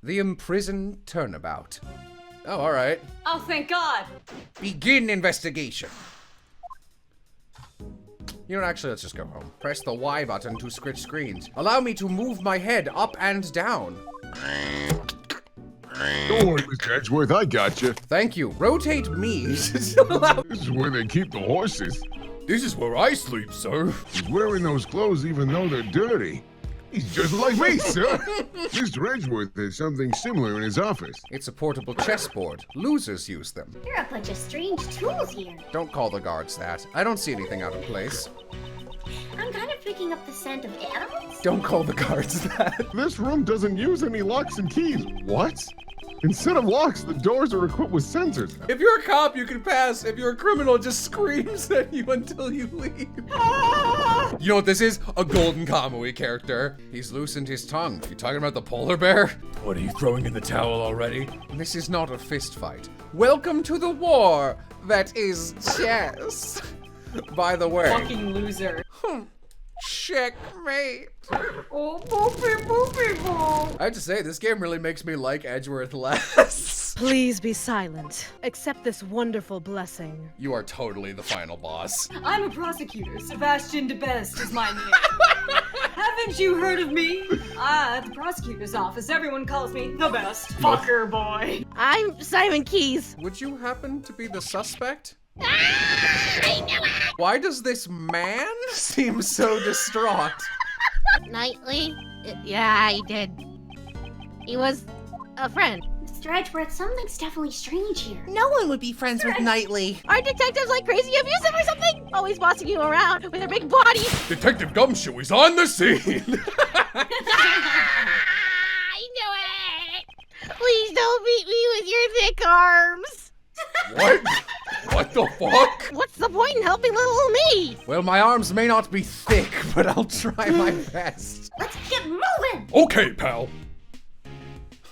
The imprisoned turnabout. Oh, alright. Oh, thank God. Begin investigation. You know, actually, let's just go home. Press the Y button to switch screens. Allow me to move my head up and down. Don't worry, Mr. Edgeworth, I got you. Thank you. Rotate me to allow... This is where they keep the horses. This is where I sleep, sir. He's wearing those clothes even though they're dirty. He's just like me, sir. Mr. Edgeworth has something similar in his office. It's a portable chessboard. Losers use them. There are a bunch of strange tools here. Don't call the guards that. I don't see anything out of place. I'm kind of picking up the scent of animals. Don't call the guards that. This room doesn't use any locks and keys. What? Instead of locks, the doors are equipped with sensors. If you're a cop, you can pass. If you're a criminal, it just screams at you until you leave. You know what this is? A Golden Kamui character. He's loosened his tongue. You talking about the polar bear? What, are you throwing in the towel already? This is not a fist fight. Welcome to the war that is chess. By the way. Fucking loser. Checkmate. Oh, boopy, boopy, boo. I have to say, this game really makes me like Edgeworth less. Please be silent. Accept this wonderful blessing. You are totally the final boss. I'm a prosecutor. Sebastian de Best is my name. Haven't you heard of me? At the prosecutor's office, everyone calls me the best fucker boy. I'm Simon Keys. Would you happen to be the suspect? Why does this man seem so distraught? Knightley? Yeah, I did. He was a friend. Mr. Edgeworth, something's definitely strange here. No one would be friends with Knightley. Are detectives like crazy abusive or something? Always bossing you around with their big body. Detective Gumshoe is on the scene! I knew it! Please don't beat me with your thick arms. What? What the fuck? What's the point in helping little me? Well, my arms may not be thick, but I'll try my best. Let's get moving! Okay, pal.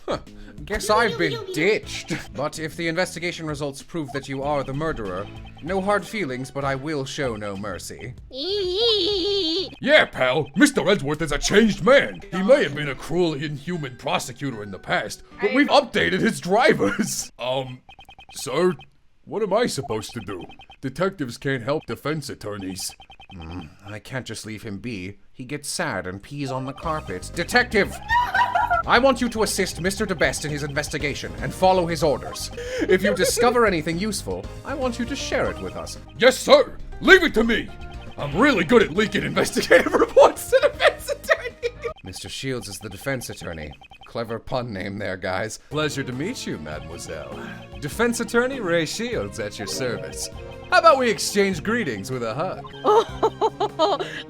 Huh. Guess I've been ditched. But if the investigation results prove that you are the murderer, no hard feelings, but I will show no mercy. Yeah, pal. Mr. Edgeworth is a changed man. He may have been a cruel, inhuman prosecutor in the past, but we've updated his drivers. Sir, what am I supposed to do? Detectives can't help defense attorneys. I can't just leave him be. He gets sad and pees on the carpet. Detective! I want you to assist Mr. de Best in his investigation and follow his orders. If you discover anything useful, I want you to share it with us. Yes, sir! Leave it to me! I'm really good at leaking investigative reports to defense attorney! Mr. Shields is the defense attorney. Clever pun name there, guys. Pleasure to meet you, mademoiselle. Defense attorney Ray Shields at your service. How about we exchange greetings with a hug? Oh,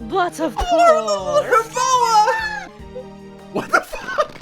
but of course. What the fuck?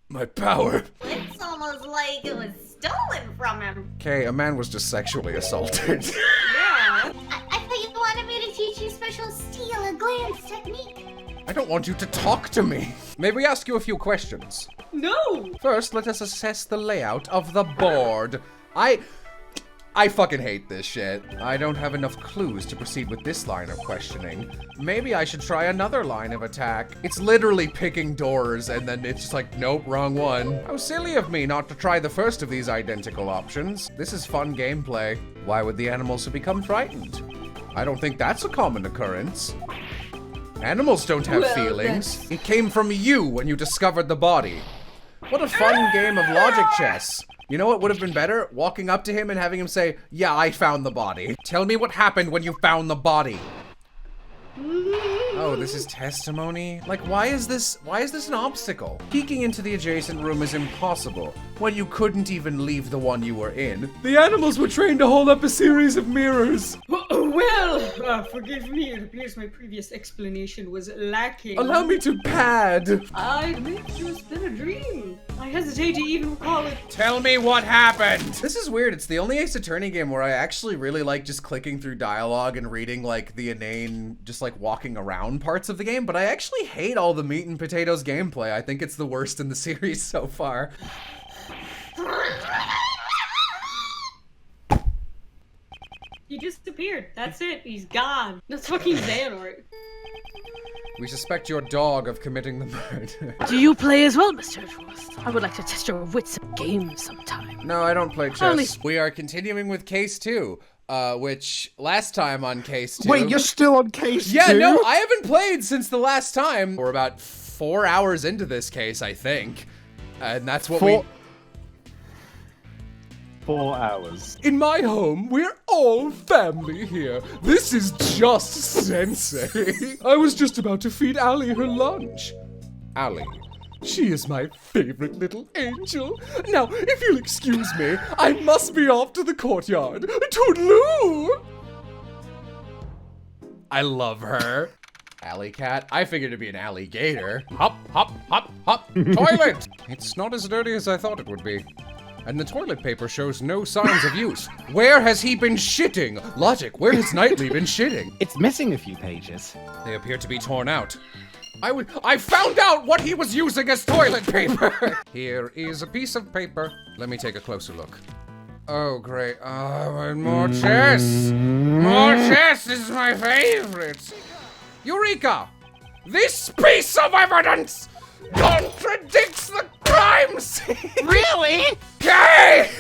My power. It's almost like it was stolen from him. Okay, a man was just sexually assaulted. Yeah. I thought you wanted me to teach you special steal a glance technique. I don't want you to talk to me. May we ask you a few questions? No. First, let us assess the layout of the board. I fucking hate this shit. I don't have enough clues to proceed with this line of questioning. Maybe I should try another line of attack. It's literally picking doors and then it's just like, nope, wrong one. How silly of me not to try the first of these identical options. This is fun gameplay. Why would the animals have become frightened? I don't think that's a common occurrence. Animals don't have feelings. It came from you when you discovered the body. What a fun game of logic chess. You know what would have been better? Walking up to him and having him say, yeah, I found the body. Tell me what happened when you found the body. Oh, this is testimony? Like, why is this an obstacle? Peeking into the adjacent room is impossible when you couldn't even leave the one you were in. The animals were trained to hold up a series of mirrors. Well, forgive me. It appears my previous explanation was lacking. Allow me to pad. I admit it's been a dream. I hesitate to even recall it. Tell me what happened. This is weird. It's the only Ace Attorney game where I actually really like just clicking through dialogue and reading like the inane, just like walking around parts of the game, but I actually hate all the meat and potatoes gameplay. I think it's the worst in the series so far. He disappeared. That's it. He's gone. That's fucking Xehanort. We suspect your dog of committing the murder. Do you play as well, Mr. Edgeworth? I would like to test your wits at games sometime. No, I don't play chess. Only- We are continuing with case 2, which last time on case 2... Wait, you're still on case 2? Yeah, no, I haven't played since the last time. We're about 4 hours into this case, I think. And that's what we... 4 hours. In my home, we're all family here. This is just sensei. I was just about to feed Allie her lunch. Allie, she is my favorite little angel. Now, if you'll excuse me, I must be off to the courtyard. Toodaloo! I love her. Alley cat. I figured it'd be an alligator. Hop, hop, hop, hop. Toilet! It's not as dirty as I thought it would be. And the toilet paper shows no signs of use. Where has he been shitting? Logic, where has Knightley been shitting? It's missing a few pages. They appear to be torn out. I found out what he was using as toilet paper! Here is a piece of paper. Let me take a closer look. Oh, great. Oh, more chess! More chess is my favorite! Eureka! This piece of evidence contradicts the crime scene! Really? Kay!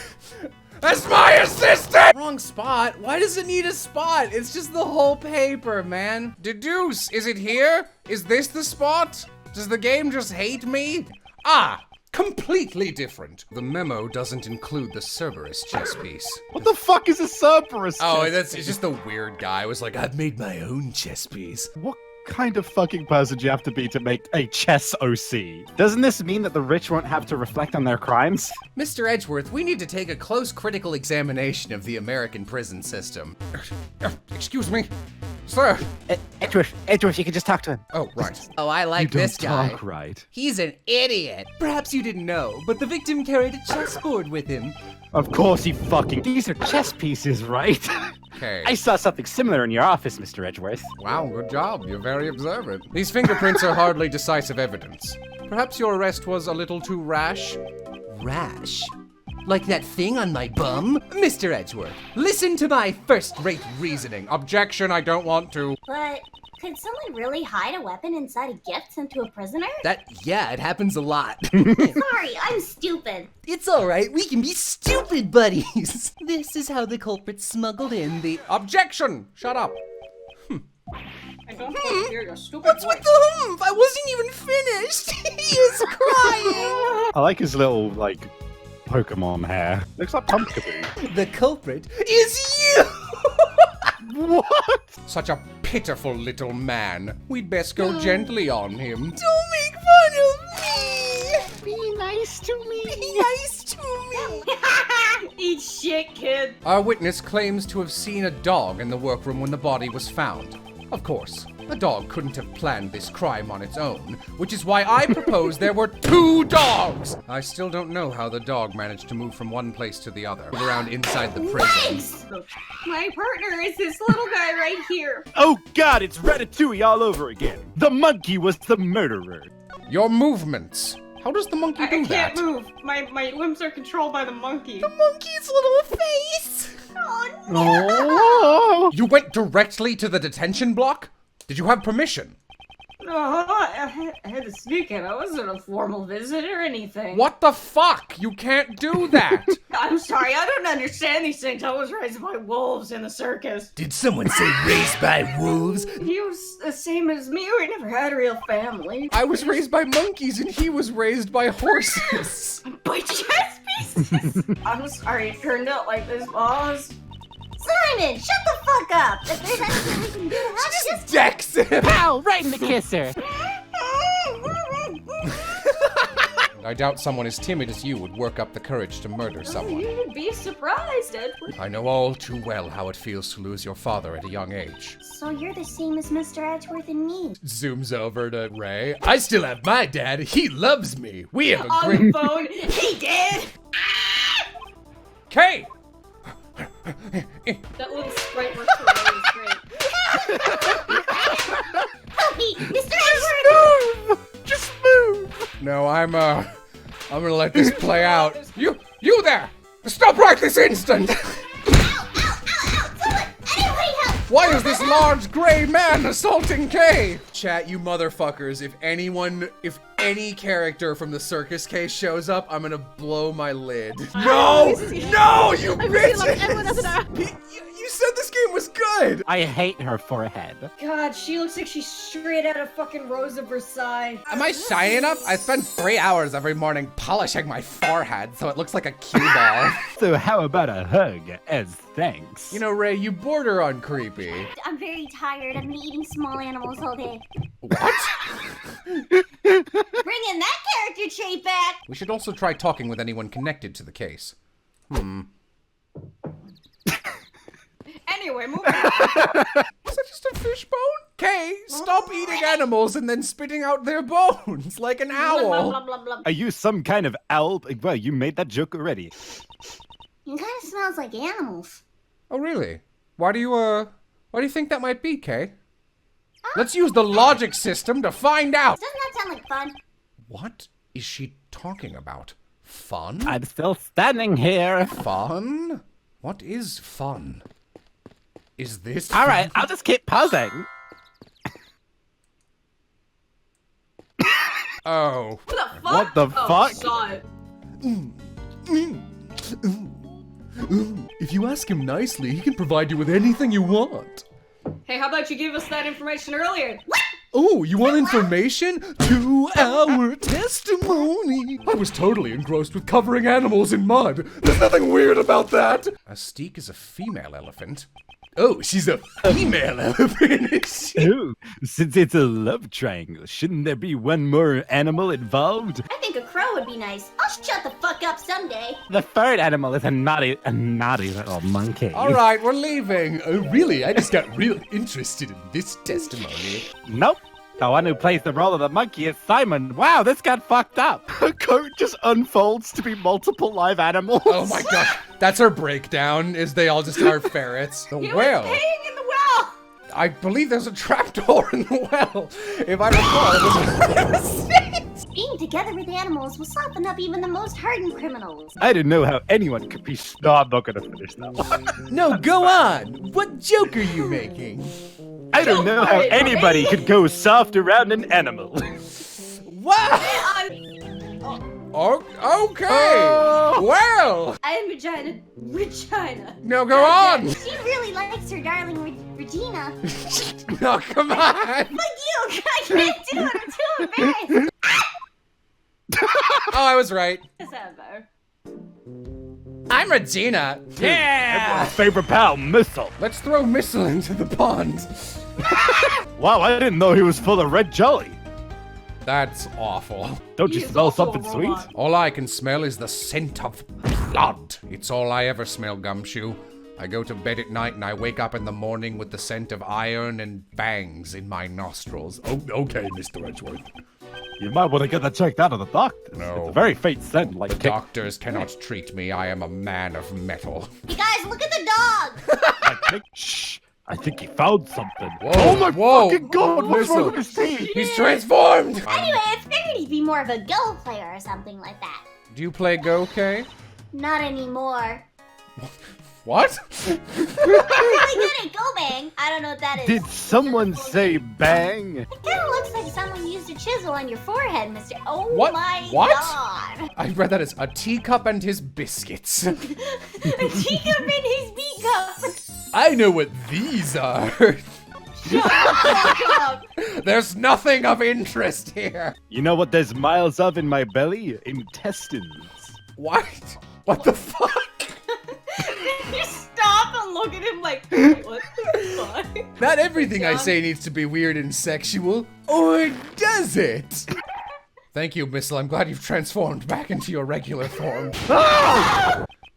As my assistant! Wrong spot. Why does it need a spot? It's just the whole paper, man. Deduce, is it here? Is this the spot? Does the game just hate me? Ah, completely different. The memo doesn't include the Cerberus chess piece. What the fuck is a Cerberus? Oh, it's just the weird guy who was like, I've made my own chess piece. What kind of fucking person do you have to be to make a chess OC? Doesn't this mean that the rich won't have to reflect on their crimes? Mr. Edgeworth, we need to take a close critical examination of the American prison system. Excuse me, sir. Edgeworth, you can just talk to him. Oh, right. Oh, I like this guy. Talk right. He's an idiot. Perhaps you didn't know, but the victim carried a chessboard with him. Of course he fucking... These are chess pieces, right? Okay. I saw something similar in your office, Mr. Edgeworth. Wow, good job. You're very observant. These fingerprints are hardly decisive evidence. Perhaps your arrest was a little too rash? Rash? Like that thing on my bum? Mr. Edgeworth, listen to my first-rate reasoning. Objection, I don't want to. But could someone really hide a weapon inside a gift sent to a prisoner? Yeah, it happens a lot. Sorry, I'm stupid. It's alright, we can be stupid buddies. This is how the culprit smuggled in the... Objection! Shut up. I don't want to hear your stupid What's voice. with the humph? I wasn't even finished. He is crying. I like his little, like, Pokemon hair. Looks like Pumpkaboo. The culprit is you. What? Such a pitiful little man. We'd best go gently on him. Don't make fun of me. Be nice to me. Be nice to me. Eat shit, kid. Our witness claims to have seen a dog in the workroom when the body was found. Of course, a dog couldn't have planned this crime on its own, which is why I propose there were 2 dogs! I still don't know how the dog managed to move from one place to the other, around inside the prison. Legs! My partner is this little guy right here. Oh god, it's Ratatouille all over again. The monkey was the murderer. Your movements. How does the monkey I do can't that? move. My limbs are controlled by the monkey. Monkey's little face. Oh. You went directly to the detention block? Did you have permission? I had to sneak in. I wasn't a formal visit or anything. What the fuck? You can't do that! I'm sorry, I don't understand these things. I was raised by wolves in the circus. Did someone say raised by wolves? He was the same as me. We never had a real family. I was raised by monkeys and he was raised by horses. By chess pieces! I'm sorry it turned out like this, boss. Simon, shut the fuck up! If there's anything we can do to help, just... Dex him! Ow, right in the kisser. I doubt someone as timid as you would work up the courage to murder someone. You'd be surprised, Edward. I know all too well how it feels to lose your father at a young age. So you're the same as Mr. Edgeworth and me. Zooms over to Ray. I still have my dad. He loves me. We have a On great... the phone, he did! Kay! That little sprite works for me. It's great. Help me, Mr. Edgeworth! Just move. No, I'm gonna let this play out. You there! Stop right this instant! Ow, ow, ow, ow! Why is this large gray man assaulting Kay? Chat, you motherfuckers, if any character from the circus case shows up, I'm gonna blow my lid. No! No, you I really love bitches! everyone else now. You said this game was good! I hate her forehead. God, she looks like she's straight out of fucking Rose of Versailles. Am I shy enough? I spend 3 hours every morning polishing my forehead so it looks like a cue ball. So how about a hug as thanks? You know, Ray, you border on creepy. I'm very tired. I've been eating small animals all day. What? Bringing that character trait back. We should also try talking with anyone connected to the case. Anyway, moving on. Is that just a fishbone? Kay, stop eating animals and then spitting out their bones like an owl. Are you some kind of owl? Well, you made that joke already. It kind of smells like animals. Oh, really? Why do you think that might be, Kay? Let's use the logic system to find out. Doesn't that sound like fun? What is she talking about? Fun? I'm still standing here. Fun? What is fun? Is this All right, I'll just keep pausing. Oh. What the fuck? What the fuck? Saw it. If you ask him nicely, he can provide you with anything you want. Hey, how about you give us that information earlier? Oh, you want information? 2-hour testimony. I was totally engrossed with covering animals in mud. There's nothing weird about that. A steak is a female elephant. Oh, she's a female elephant, is she? Ooh, since it's a love triangle, shouldn't there be one more animal involved? I think a crow would be nice. I'll shut the fuck up someday. The third animal is a naughty little monkey. All right, we're leaving. Oh, really? I just got real interested in this testimony. Nope. The one who plays the role of the monkey is Simon. Wow, this got fucked up. Her coat just unfolds to be multiple live animals. Oh my god, that's her breakdown, is they all just are ferrets. The whale. Peeing in the well. I believe there's a trapdoor in the well. If I recall, it was Being together with animals will soften up even the most hardened criminals. I didn't know how anyone could be. No, I'm not gonna finish that one. No, go on. What joke are you making? I don't know how anybody could go soft around an animal. Wow! Okay. Oh. Well. I am Regina. No, go on. She really likes her darling Regina. No, come on. Fuck you! I can't do it. I'm too embarrassed. Oh, I was right. Is that better? I'm Regina. Everyone's favorite pal, Missile. Let's throw Missile into the pond. Wow, I didn't know he was full of red jelly. That's awful. Don't you He's smell also a something sweet? robot. All I can smell is the scent of blood. It's all I ever smell, Gumshoe. I go to bed at night and I wake up in the morning with the scent of iron and bangs in my nostrils. Oh, okay, Mr. Edgeworth. You might want to get that checked out of the doctor. No. It's a very faint scent, like kick. Doctors cannot treat me. I am a man of metal. You guys, look at the dog. Like kick. Shh. I think he found something. Whoa, oh my whoa. fucking god! What's Missile. wrong with his teeth? He's transformed! Anyway, I figured he'd be more of a Go player or something like that. Do you play Go, Kay? Not anymore. What? I'm really good at Go Bang. I don't know what that is. Did someone say bang? It kind of looks like someone used a chisel on your forehead, Mr. Oh What? my What? god. I read that as a teacup and his biscuits. A teacup in his teacup. I know what these are. Shut the fuck up. There's nothing of interest here. You know what there's miles of in my belly? Intestines. What? What the fuck? You stop and look at him like, what the fuck? Not everything I say needs to be weird and sexual. Or does it? Thank you, Missile. I'm glad you've transformed back into your regular form.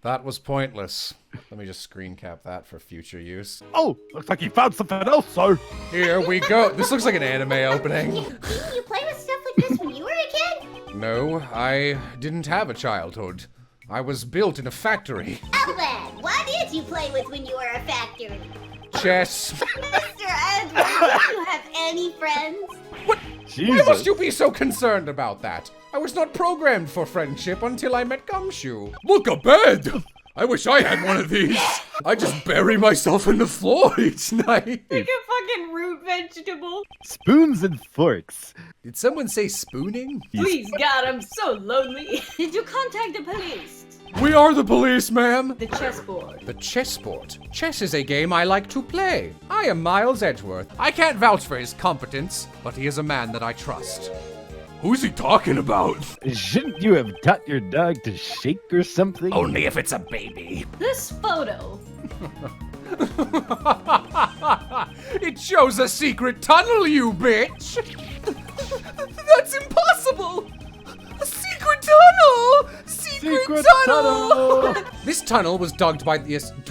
That was pointless. Let me just screen cap that for future use. Oh, looks like he found something else, sir. Here we go. This looks like an anime opening. Didn't you play with stuff like this when you were a kid? No, I didn't have a childhood. I was built in a factory. Oh then, what did you play with when you were a factory? Chess. Mr. Edward, do you have any friends? What? Why Jesus. must you be so concerned about that? I was not programmed for friendship until I met Gumshoe. Look, a bed! I wish I had one of these. I just bury myself in the floor each night. Like a fucking root vegetable. Spoons and forks. Did someone say spooning? Please, God, I'm so lonely. Did you contact the police? We are the police, ma'am. The chessboard. The chessboard. Chess is a game I like to play. I am Miles Edgeworth. I can't vouch for his competence, but he is a man that I trust. Who's he talking about? Shouldn't you have taught your dog to shake or something? Only if it's a baby. This photo. It shows a secret tunnel, you bitch! That's impossible! A secret tunnel! Secret tunnel! This tunnel was dug by the escape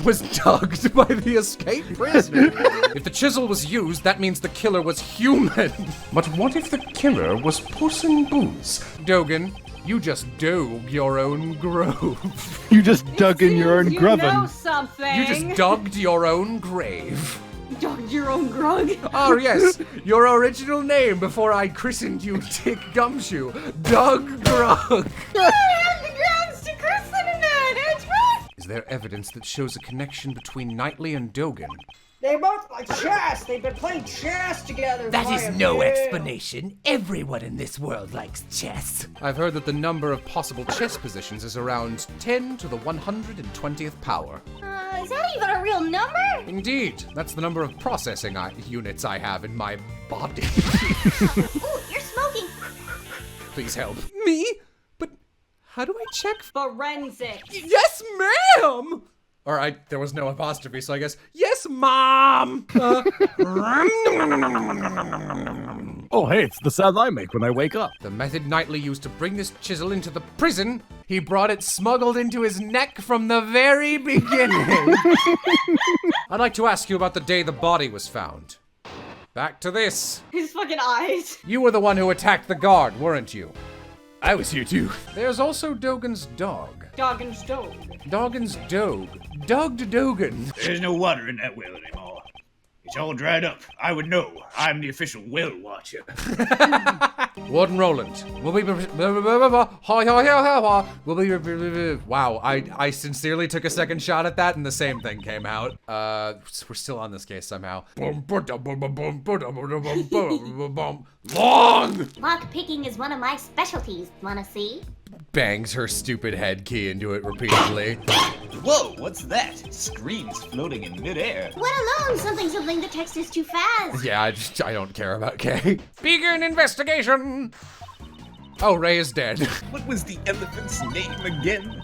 prisoner. If the chisel was used, that means the killer was human. But what if the killer was Puss in Boots? Dogan, you just dug your own grove. You just dug in your own You know grubbin. something. You just dug your own grave. Dug your own grug. Oh yes, your original name before I christened you Dick Gumshoe. Doug Grug. I have the grounds to christen in that, Edgeworth. Is there evidence that shows a connection between Knightley and Dogan? They both like chess. They've been playing chess together. That for is a no bit. explanation. Everyone in this world likes chess. I've heard that the number of possible chess positions is around 10 to the 120th power. Is that even a real number? Indeed, that's the number of processing units I have in my body. Ooh, you're smoking. Please help. Me? But how do I check? Forensics. Yes, ma'am! Alright, there was no apostrophe, so I guess, yes, mom! Oh, hey, it's the sound I make when I wake up. The method Knightley used to bring this chisel into the prison, he brought it smuggled into his neck from the very beginning. I'd like to ask you about the day the body was found. Back to this. His fucking eyes. You were the one who attacked the guard, weren't you? I was here too. There's also Dogan's dog. Doggin's dog. Dogan's dog. Dogged Dogan. There's no water in that well anymore. It's all dried up. I would know. I'm the official well watcher. Warden Roland. Will be. Wow, I sincerely took a second shot at that and the same thing came out. We're still on this case somehow. Long! Lock picking is one of my specialties. Wanna see? Bangs her stupid head key into it repeatedly. Whoa, what's that? Screens floating in midair. Let alone something the text is too fast. Yeah, I don't care about Kay. Begin investigation! Oh, Ray is dead. What was the elephant's name again?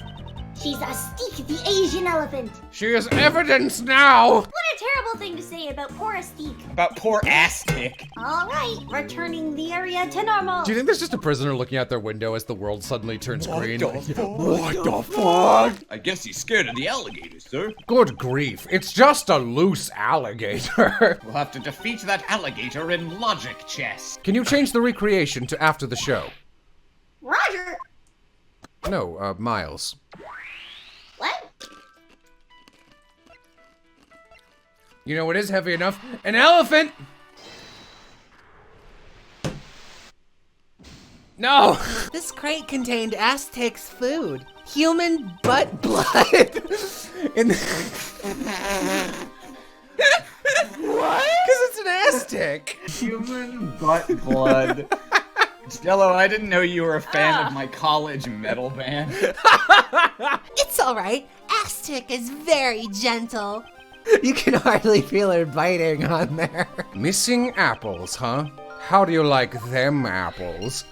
She's Astique, the Asian elephant. She is evidence now! What a terrible thing to say about poor Astique. About poor ass Nick. All right, returning the area to normal. Do you think there's just a prisoner looking out their window as the world suddenly turns green? What the fuck? I guess he's scared of the alligators, sir. Good grief, it's just a loose alligator. We'll have to defeat that alligator in logic chess. Can you change the recreation to after the show? Roger. No, Miles. What? You know what is heavy enough? An elephant! No! This crate contained Aztec's food. Human butt blood. In the... What? Because it's an Aztec. Human butt blood. Jello, I didn't know you were a fan of my college metal band. It's alright. Aztec is very gentle. You can hardly feel her biting on there. Missing apples, huh? How do you like them apples?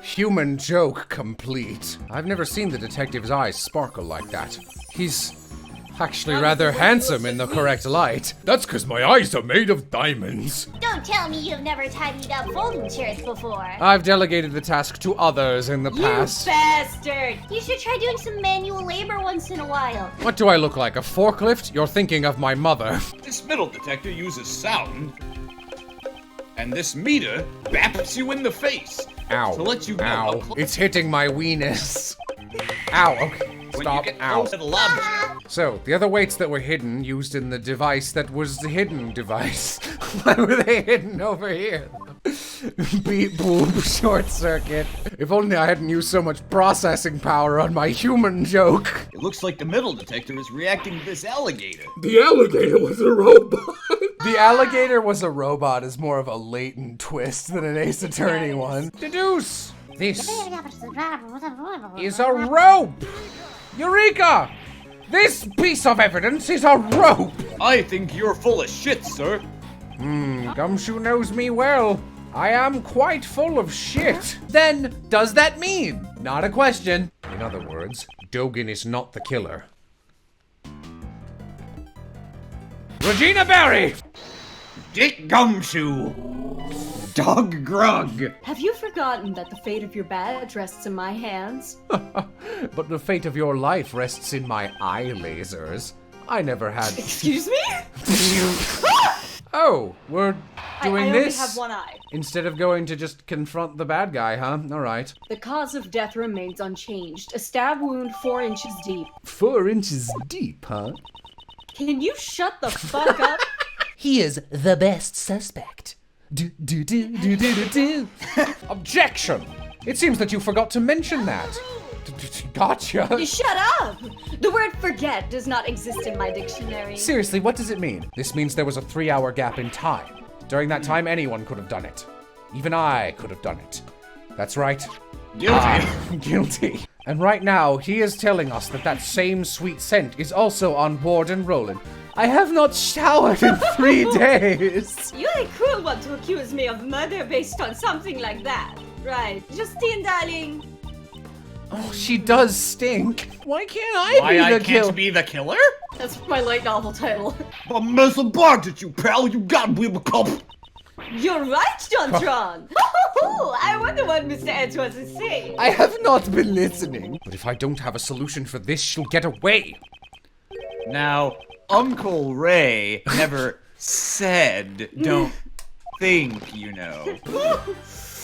Human joke complete. I've never seen the detective's eyes sparkle like that. He's actually rather handsome in the correct light. That's because my eyes are made of diamonds. Don't tell me you've never tidied up folding chairs before. I've delegated the task to others in the You past. bastard. You should try doing some manual labor once in a while. What do I look like, a forklift? You're thinking of my mother. This metal detector uses sound, and this meter baps you in the face. Ow. To let you know how Ow. close- It's hitting my weenus. Ow, okay. When Stop. you get Ow. close to the object. So, the other weights that were hidden used in the device that was the hidden device. Why were they hidden over here? Beep boop, short circuit. If only I hadn't used so much processing power on my human joke. It looks like the metal detector is reacting to this alligator. The alligator was a robot. The alligator was a robot is more of a latent twist than an Ace Attorney one. Deduce! This is a rope! Eureka! This piece of evidence is a rope! I think you're full of shit, sir. Gumshoe knows me well. I am quite full of shit. Then, does that mean? Not a question. In other words, Dogen is not the killer. Regina Barry! Dick Gumshoe. Dog Grug. Have you forgotten that the fate of your badge rests in my hands? But the fate of your life rests in my eye lasers. I never had. Excuse me? Oh, we're doing I this only have one eye. instead of going to just confront the bad guy, huh? All right. The cause of death remains unchanged. A stab wound 4 inches deep. 4 inches deep, huh? Can you shut the fuck up? He is the best suspect. Do. Objection! It seems that you forgot to mention that. Gotcha. You shut up! The word forget does not exist in my dictionary. Seriously, what does it mean? This means there was a 3-hour gap in time. During that time, anyone could have done it. Even I could have done it. That's right. Guilty. Guilty. And right now, he is telling us that that same sweet scent is also on board and rolling. I have not showered in 3 days. You're a cruel one to accuse me of murder based on something like that. Right. Justine, darling. Oh, she does stink. Why can't I Why be I the can't killer? be the killer? That's my light novel title. A mess of bark at you, pal. You gotta be a cop. You're right, Jontron. I wonder what Mr. Edgeworth is saying. I have not been listening. But if I don't have a solution for this, she'll get away. Now, Uncle Ray never said don't think, you know.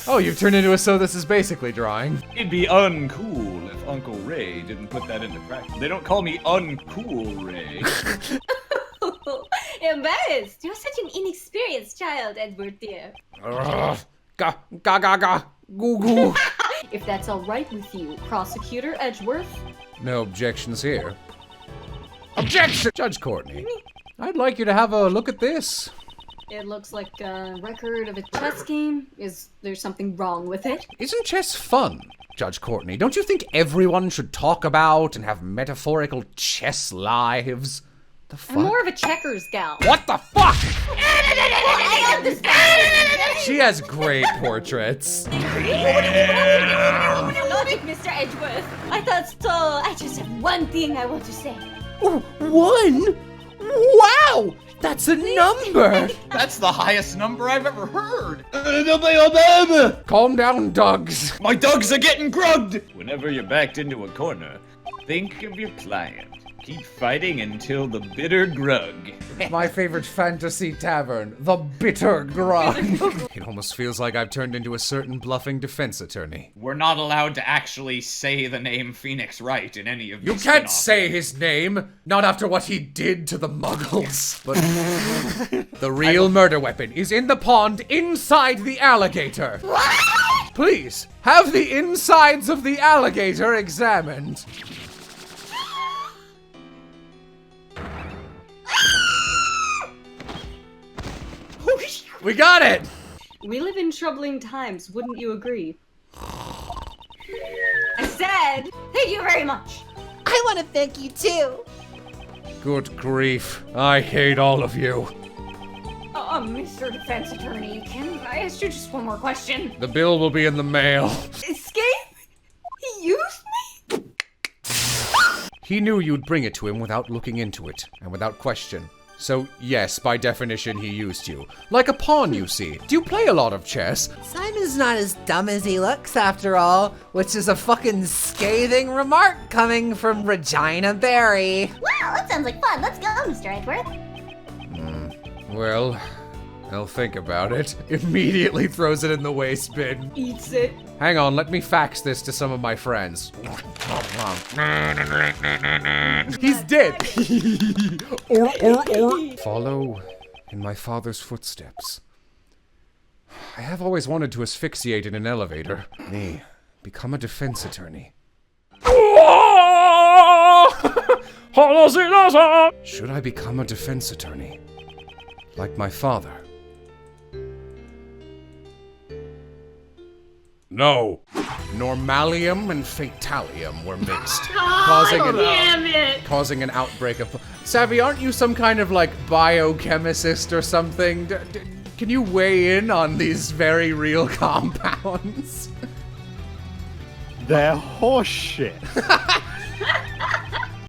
Oh, you've turned into a so this is basically drawing. It'd be uncool if Uncle Ray didn't put that into practice. They don't call me Uncool Ray. Embarrassed. You're such an inexperienced child, Edward dear. Ugh. Ga ga ga ga. Goo goo. If that's all right with you, Prosecutor Edgeworth. No objections here. Objection! Judge Courtney, I'd like you to have a look at this. It looks like a record of a chess game. Is there something wrong with it? Isn't chess fun, Judge Courtney? Don't you think everyone should talk about and have metaphorical chess lives? The fuck? I'm more of a checkers gal. What the fuck? I understand. She has great portraits. Logic, Mr. Edgeworth. I thought so. I just have one thing I want to say. Oh, 1? Wow! That's a number! That's the highest number I've ever heard. Calm down, Dugs. My dogs are getting grugged. Whenever you're backed into a corner, think of your client. Keep fighting until the bitter grug. My favorite fantasy tavern, the Bitter Grug. It almost feels like I've turned into a certain bluffing defense attorney. We're not allowed to actually say the name Phoenix Wright in any of You these can't spin-offs. say his name, not after what he did to the Muggles. But the real murder weapon is in the pond inside the alligator. Please, have the insides of the alligator examined. We got it! We live in troubling times, wouldn't you agree? I said, thank you very much. I want to thank you too. Good grief. I hate all of you. Mr. Defense Attorney, can I ask you just one more question? The bill will be in the mail. Escape? He used me? He knew you'd bring it to him without looking into it, and without question. So, yes, by definition, he used you. Like a pawn, you see. Do you play a lot of chess? Simon's not as dumb as he looks, after all, which is a fucking scathing remark coming from Regina Barry. Wow, that sounds like fun. Let's go, Mr. Edgeworth. Well, I'll think about it. Immediately throws it in the waste bin. Eats it. Hang on, let me fax this to some of my friends. He's dead! Follow in my father's footsteps. I have always wanted to asphyxiate in an elevator. Me, become a defense attorney. Should I become a defense attorney? Like my father? No. Normalium and Fatalium were mixed, causing an outbreak of... Savvy, aren't you some kind of, like, biochemist or something? Can you weigh in on these very real compounds? They're horseshit.